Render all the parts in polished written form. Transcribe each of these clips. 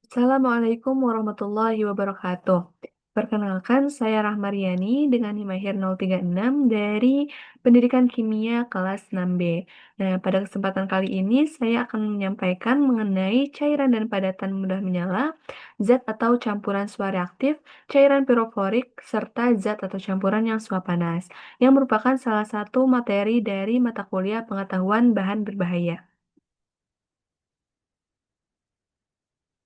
Assalamualaikum warahmatullahi wabarakatuh. Perkenalkan, saya Rahmaryani dengan NIM akhir 036 dari Pendidikan Kimia kelas 6B. Nah, pada kesempatan kali ini saya akan menyampaikan mengenai cairan dan padatan mudah menyala, zat atau campuran suara reaktif, cairan piroforik, serta zat atau campuran yang suap panas, yang merupakan salah satu materi dari mata kuliah pengetahuan bahan berbahaya.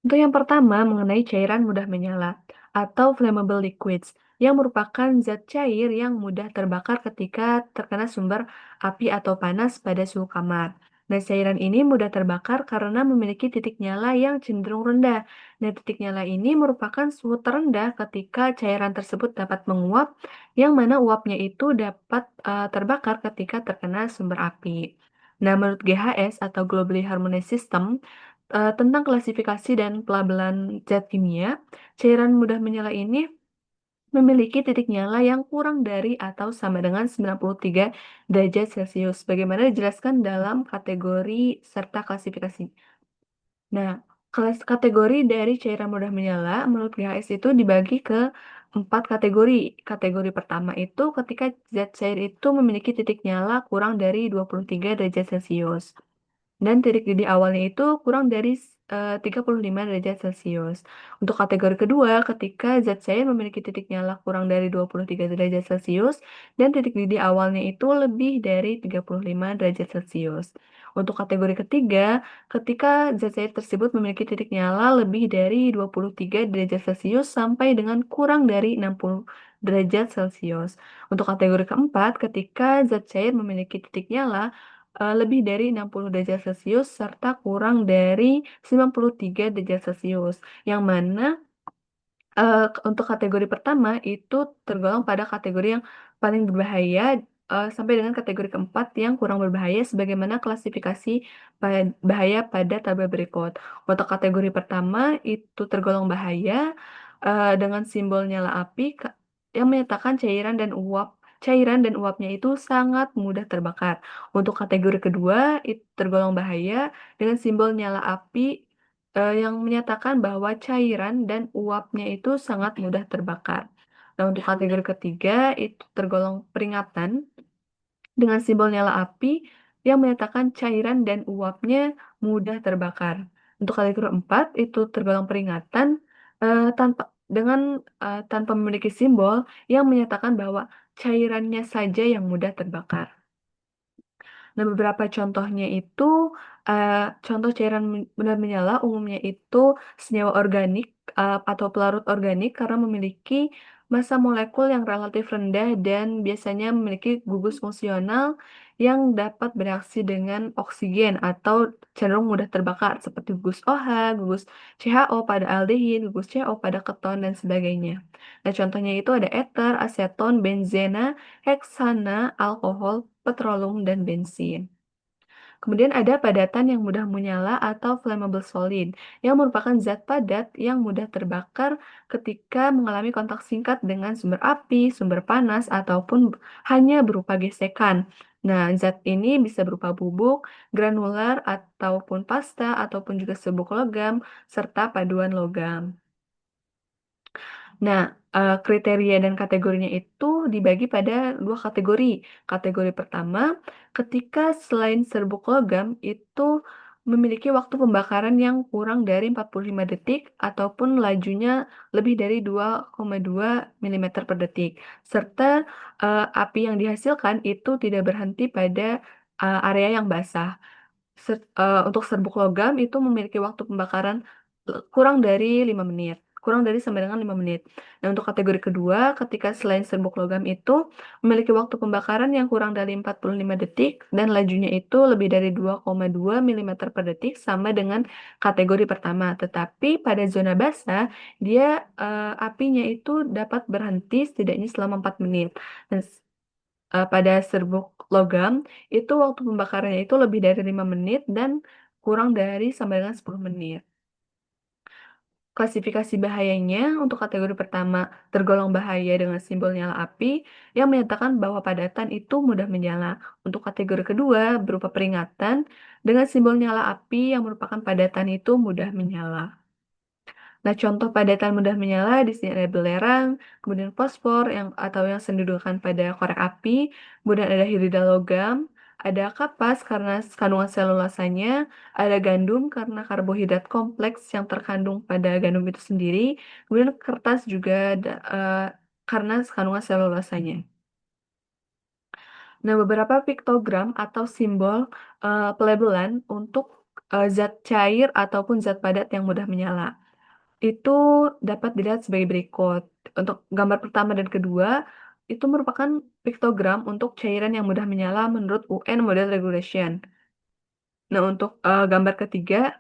Untuk yang pertama, mengenai cairan mudah menyala atau flammable liquids, yang merupakan zat cair yang mudah terbakar ketika terkena sumber api atau panas pada suhu kamar. Nah, cairan ini mudah terbakar karena memiliki titik nyala yang cenderung rendah. Nah, titik nyala ini merupakan suhu terendah ketika cairan tersebut dapat menguap, yang mana uapnya itu dapat terbakar ketika terkena sumber api. Nah, menurut GHS atau Globally Harmonious System, tentang klasifikasi dan pelabelan zat kimia, cairan mudah menyala ini memiliki titik nyala yang kurang dari atau sama dengan 93 derajat Celcius, bagaimana dijelaskan dalam kategori serta klasifikasi. Nah, kelas kategori dari cairan mudah menyala menurut GHS itu dibagi ke 4 kategori. Kategori pertama itu ketika zat cair itu memiliki titik nyala kurang dari 23 derajat Celcius. Dan titik didih awalnya itu kurang dari 35 derajat Celcius. Untuk kategori kedua, ketika zat cair memiliki titik nyala kurang dari 23 derajat Celcius dan titik didih awalnya itu lebih dari 35 derajat Celcius. Untuk kategori ketiga, ketika zat cair tersebut memiliki titik nyala lebih dari 23 derajat Celcius sampai dengan kurang dari 60 derajat Celcius. Untuk kategori keempat, ketika zat cair memiliki titik nyala lebih dari 60 derajat Celcius serta kurang dari 93 derajat Celcius. Yang mana untuk kategori pertama itu tergolong pada kategori yang paling berbahaya sampai dengan kategori keempat yang kurang berbahaya sebagaimana klasifikasi bahaya pada tabel berikut. Untuk kategori pertama itu tergolong bahaya dengan simbol nyala api yang menyatakan cairan dan uapnya itu sangat mudah terbakar. Untuk kategori kedua itu tergolong bahaya dengan simbol nyala api yang menyatakan bahwa cairan dan uapnya itu sangat mudah terbakar. Nah, untuk kategori ketiga itu tergolong peringatan dengan simbol nyala api yang menyatakan cairan dan uapnya mudah terbakar. Untuk kategori keempat itu tergolong peringatan tanpa memiliki simbol yang menyatakan bahwa cairannya saja yang mudah terbakar. Nah, beberapa contohnya itu, eh, contoh cairan benar menyala umumnya itu senyawa organik atau pelarut organik karena memiliki massa molekul yang relatif rendah dan biasanya memiliki gugus fungsional yang dapat bereaksi dengan oksigen atau cenderung mudah terbakar seperti gugus OH, gugus CHO pada aldehid, gugus CO pada keton, dan sebagainya. Nah, contohnya itu ada eter, aseton, benzena, heksana, alkohol, petrolum, dan bensin. Kemudian ada padatan yang mudah menyala atau flammable solid, yang merupakan zat padat yang mudah terbakar ketika mengalami kontak singkat dengan sumber api, sumber panas, ataupun hanya berupa gesekan. Nah, zat ini bisa berupa bubuk, granular, ataupun pasta, ataupun juga serbuk logam, serta paduan logam. Nah, kriteria dan kategorinya itu dibagi pada dua kategori. Kategori pertama, ketika selain serbuk logam itu memiliki waktu pembakaran yang kurang dari 45 detik ataupun lajunya lebih dari 2,2 mm per detik. Serta api yang dihasilkan itu tidak berhenti pada area yang basah. Untuk serbuk logam itu memiliki waktu pembakaran kurang dari 5 menit. Kurang dari sampai dengan 5 menit. Nah, untuk kategori kedua, ketika selain serbuk logam itu memiliki waktu pembakaran yang kurang dari 45 detik dan lajunya itu lebih dari 2,2 mm per detik sama dengan kategori pertama. Tetapi pada zona basah, dia apinya itu dapat berhenti setidaknya selama 4 menit. Dan pada serbuk logam itu waktu pembakarannya itu lebih dari 5 menit dan kurang dari sampai dengan 10 menit. Klasifikasi bahayanya untuk kategori pertama tergolong bahaya dengan simbol nyala api yang menyatakan bahwa padatan itu mudah menyala. Untuk kategori kedua berupa peringatan dengan simbol nyala api yang merupakan padatan itu mudah menyala. Nah, contoh padatan mudah menyala di sini ada belerang, kemudian fosfor yang sendudukan pada korek api, kemudian ada hidrida logam, ada kapas karena kandungan selulasanya, ada gandum karena karbohidrat kompleks yang terkandung pada gandum itu sendiri, kemudian kertas juga karena kandungan selulasanya. Nah, beberapa piktogram atau simbol pelabelan untuk zat cair ataupun zat padat yang mudah menyala. Itu dapat dilihat sebagai berikut. Untuk gambar pertama dan kedua, itu merupakan piktogram untuk cairan yang mudah menyala menurut UN Model Regulation. Nah, untuk gambar ketiga,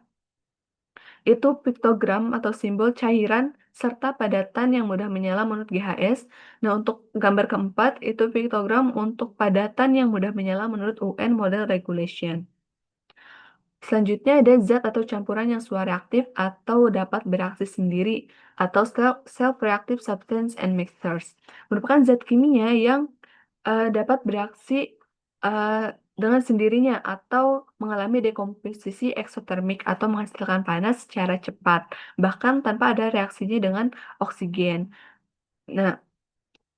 itu piktogram atau simbol cairan serta padatan yang mudah menyala menurut GHS. Nah, untuk gambar keempat, itu piktogram untuk padatan yang mudah menyala menurut UN Model Regulation. Selanjutnya ada zat atau campuran yang suara reaktif atau dapat bereaksi sendiri atau self-reactive substance and mixtures. Merupakan zat kimia yang dapat bereaksi eh, dengan sendirinya atau mengalami dekomposisi eksotermik atau menghasilkan panas secara cepat, bahkan tanpa ada reaksinya dengan oksigen. Nah,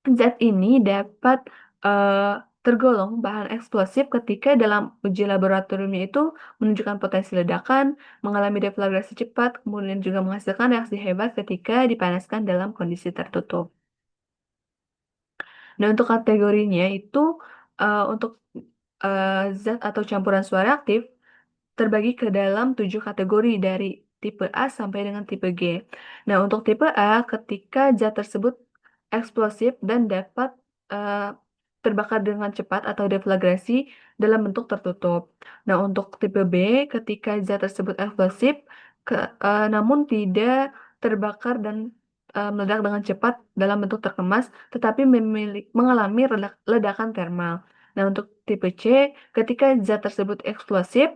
zat ini dapat eh, tergolong bahan eksplosif ketika dalam uji laboratoriumnya itu menunjukkan potensi ledakan, mengalami deflagrasi cepat, kemudian juga menghasilkan reaksi hebat ketika dipanaskan dalam kondisi tertutup. Nah, untuk kategorinya itu untuk zat atau campuran suara aktif terbagi ke dalam 7 kategori dari tipe A sampai dengan tipe G. Nah, untuk tipe A, ketika zat tersebut eksplosif dan dapat eh, terbakar dengan cepat atau deflagrasi dalam bentuk tertutup. Nah, untuk tipe B, ketika zat tersebut eksplosif namun tidak terbakar dan meledak dengan cepat dalam bentuk terkemas, tetapi mengalami ledakan termal. Nah, untuk tipe C, ketika zat tersebut eksplosif,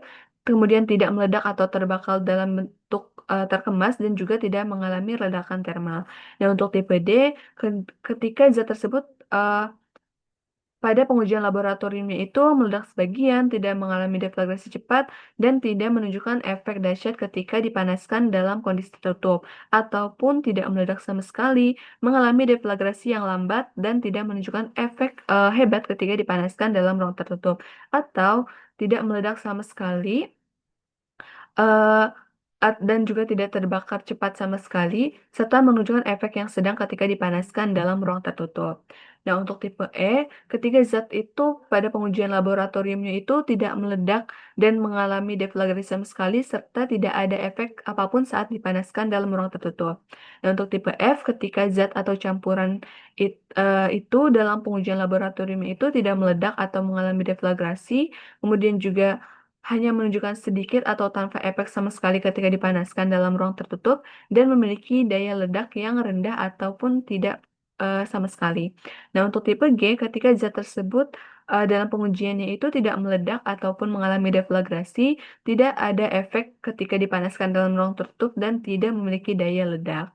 kemudian tidak meledak atau terbakar dalam bentuk terkemas dan juga tidak mengalami ledakan termal. Dan untuk tipe D, ketika zat tersebut pada pengujian laboratoriumnya itu meledak sebagian, tidak mengalami deflagrasi cepat, dan tidak menunjukkan efek dahsyat ketika dipanaskan dalam kondisi tertutup, ataupun tidak meledak sama sekali, mengalami deflagrasi yang lambat, dan tidak menunjukkan efek hebat ketika dipanaskan dalam ruang tertutup, atau tidak meledak sama sekali, eh, dan juga tidak terbakar cepat sama sekali, serta menunjukkan efek yang sedang ketika dipanaskan dalam ruang tertutup. Nah, untuk tipe E, ketika zat itu pada pengujian laboratoriumnya itu tidak meledak dan mengalami deflagrasi sama sekali, serta tidak ada efek apapun saat dipanaskan dalam ruang tertutup. Nah, untuk tipe F, ketika zat atau campuran itu dalam pengujian laboratorium itu tidak meledak atau mengalami deflagrasi, kemudian juga hanya menunjukkan sedikit atau tanpa efek sama sekali ketika dipanaskan dalam ruang tertutup dan memiliki daya ledak yang rendah ataupun tidak sama sekali. Nah, untuk tipe G, ketika zat tersebut dalam pengujiannya itu tidak meledak ataupun mengalami deflagrasi, tidak ada efek ketika dipanaskan dalam ruang tertutup dan tidak memiliki daya ledak.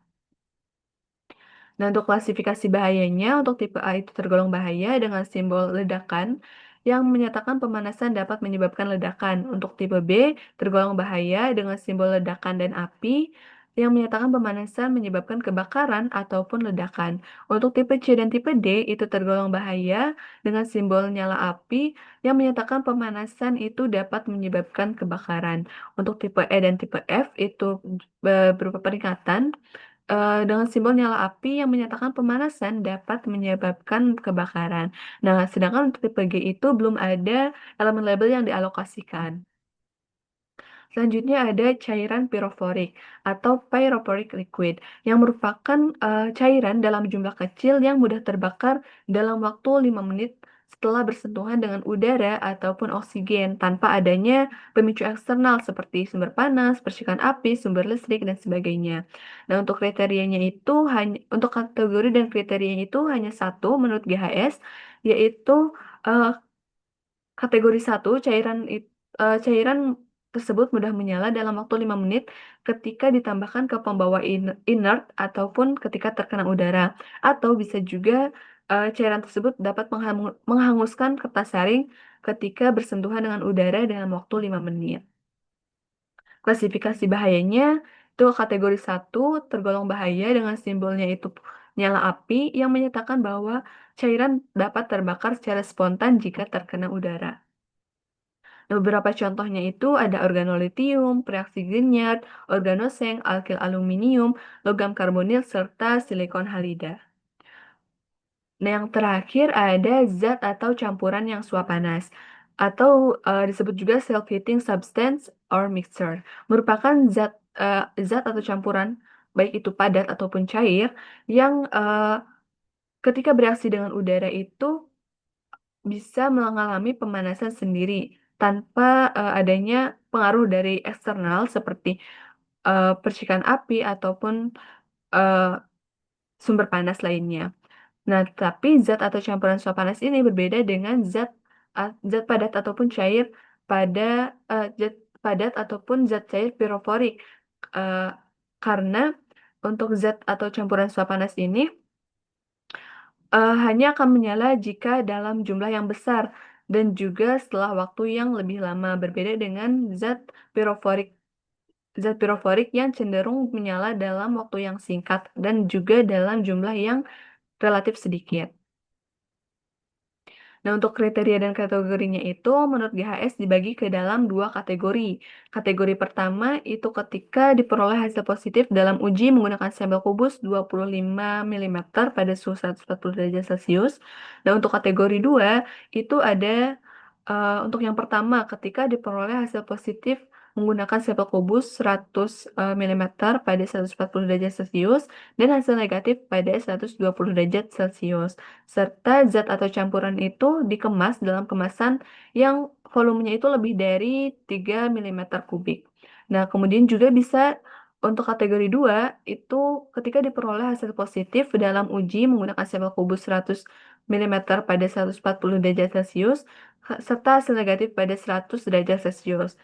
Nah, untuk klasifikasi bahayanya, untuk tipe A itu tergolong bahaya dengan simbol ledakan yang menyatakan pemanasan dapat menyebabkan ledakan. Untuk tipe B tergolong bahaya dengan simbol ledakan dan api yang menyatakan pemanasan menyebabkan kebakaran ataupun ledakan. Untuk tipe C dan tipe D itu tergolong bahaya dengan simbol nyala api yang menyatakan pemanasan itu dapat menyebabkan kebakaran. Untuk tipe E dan tipe F itu berupa peringatan dengan simbol nyala api yang menyatakan pemanasan dapat menyebabkan kebakaran. Nah, sedangkan untuk tipe G itu belum ada elemen label yang dialokasikan. Selanjutnya ada cairan pyroforik atau pyrophoric liquid yang merupakan cairan dalam jumlah kecil yang mudah terbakar dalam waktu 5 menit setelah bersentuhan dengan udara ataupun oksigen tanpa adanya pemicu eksternal seperti sumber panas, percikan api, sumber listrik, dan sebagainya. Nah, untuk kriterianya itu hanya untuk kategori dan kriterianya itu hanya satu menurut GHS, yaitu eh, kategori satu, cairan tersebut mudah menyala dalam waktu 5 menit ketika ditambahkan ke pembawa inert ataupun ketika terkena udara. Atau bisa juga cairan tersebut dapat menghanguskan kertas saring ketika bersentuhan dengan udara dalam waktu 5 menit. Klasifikasi bahayanya Itu kategori satu tergolong bahaya dengan simbolnya itu nyala api yang menyatakan bahwa cairan dapat terbakar secara spontan jika terkena udara. Nah, beberapa contohnya itu ada organolitium, reaksi Grignard, organoseng, alkil aluminium, logam karbonil, serta silikon halida. Nah, yang terakhir ada zat atau campuran yang suap panas atau disebut juga self-heating substance or mixture. Merupakan zat atau campuran baik itu padat ataupun cair yang ketika bereaksi dengan udara itu bisa mengalami pemanasan sendiri tanpa adanya pengaruh dari eksternal seperti percikan api ataupun eh, sumber panas lainnya. Nah, tapi zat atau campuran suap panas ini berbeda dengan zat padat ataupun cair pada zat padat ataupun zat cair piroforik. Eh, karena untuk zat atau campuran suap panas ini hanya akan menyala jika dalam jumlah yang besar dan juga setelah waktu yang lebih lama, berbeda dengan piroforik. Zat piroforik yang cenderung menyala dalam waktu yang singkat dan juga dalam jumlah yang relatif sedikit. Nah, untuk kriteria dan kategorinya itu menurut GHS dibagi ke dalam dua kategori. Kategori pertama itu ketika diperoleh hasil positif dalam uji menggunakan sampel kubus 25 mm pada suhu 140 derajat Celcius. Dan untuk kategori dua itu ada untuk yang pertama ketika diperoleh hasil positif menggunakan sampel kubus 100 mm pada 140 derajat Celcius dan hasil negatif pada 120 derajat Celcius serta zat atau campuran itu dikemas dalam kemasan yang volumenya itu lebih dari 3 mm kubik. Nah, kemudian juga bisa untuk kategori 2 itu ketika diperoleh hasil positif dalam uji menggunakan sampel kubus 100 mm pada 140 derajat Celcius serta hasil negatif pada 100 derajat Celcius.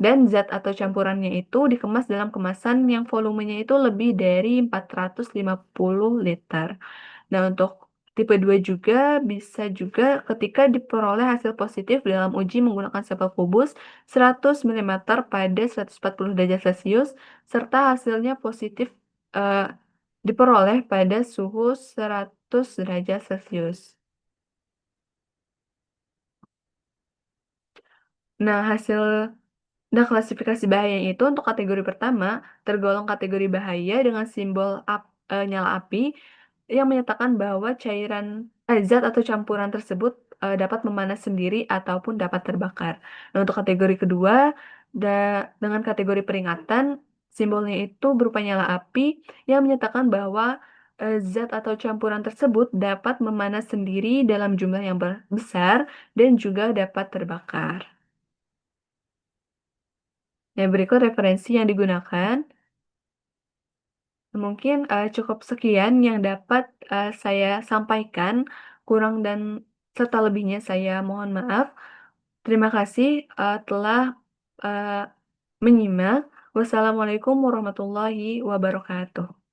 Dan zat atau campurannya itu dikemas dalam kemasan yang volumenya itu lebih dari 450 liter. Nah, untuk tipe 2 juga bisa juga ketika diperoleh hasil positif dalam uji menggunakan sampel kubus 100 mm pada 140 derajat Celcius serta hasilnya positif eh, diperoleh pada suhu 100 derajat Celcius. Nah, klasifikasi bahaya itu untuk kategori pertama tergolong kategori bahaya dengan simbol nyala api yang menyatakan bahwa zat atau campuran tersebut dapat memanas sendiri ataupun dapat terbakar. Nah, untuk kategori kedua dengan kategori peringatan simbolnya itu berupa nyala api yang menyatakan bahwa zat atau campuran tersebut dapat memanas sendiri dalam jumlah yang besar dan juga dapat terbakar. Nah, berikut referensi yang digunakan. Mungkin cukup sekian yang dapat saya sampaikan. Kurang dan serta lebihnya saya mohon maaf. Terima kasih telah eh, menyimak. Wassalamualaikum warahmatullahi wabarakatuh.